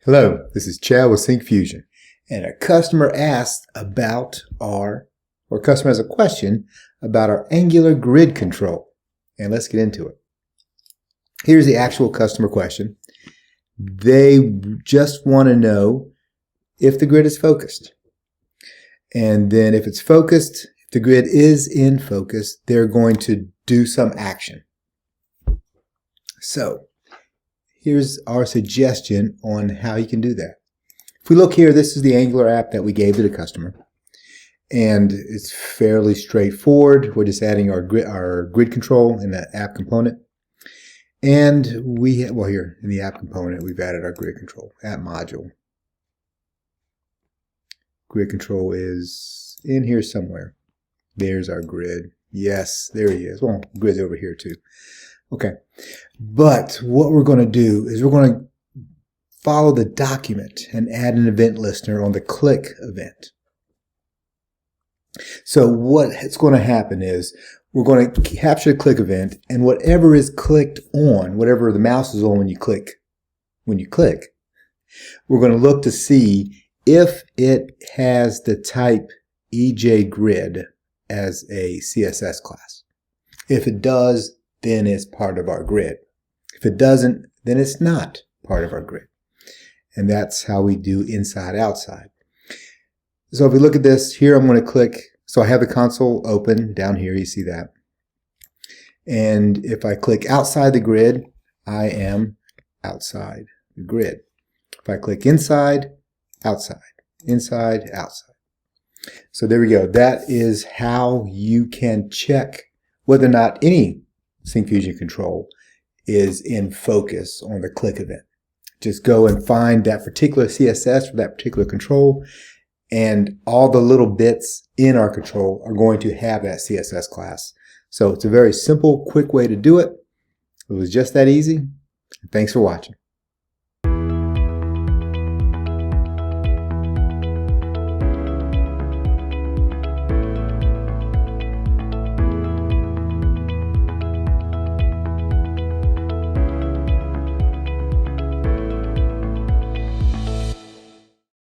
Hello, this is Chad with Syncfusion, and a customer asked about customer has a question about our Angular Grid control, and let's get into it. Here's the actual customer question. They just want to know if the grid is focused, and then if it's focused, if the grid is in focus, they're going to do some action. So here's our suggestion on how you can do that. If we look here, this is the Angular app that we gave to the customer. And it's fairly straightforward. We're just adding our grid control in that app component. And here in the app component, we've added our grid control, app module. Grid control is in here somewhere. There's our grid. Yes, there he is. Well, grid's over here too. Okay, but what we're going to do is we're going to follow the document and add an event listener on the click event. So what's going to happen is we're going to capture the click event, and whatever is clicked on, whatever the mouse is on when you click, we're going to look to see if it has the type EJ Grid as a CSS class. If it does, then it's part of our grid. If it doesn't, then it's not part of our grid. And that's how we do inside outside. So if we look at this here, I'm going to click. So I have the console open down here. You see that. And if I click outside the grid, I am outside the grid. If I click inside, outside, inside, outside. So there we go. That is how you can check whether or not any Syncfusion control is in focus on the click event. Just go and find that particular CSS for that particular control, and all the little bits in our control are going to have that CSS class. So it's a very simple, quick way to do it. It was just that easy. Thanks for watching.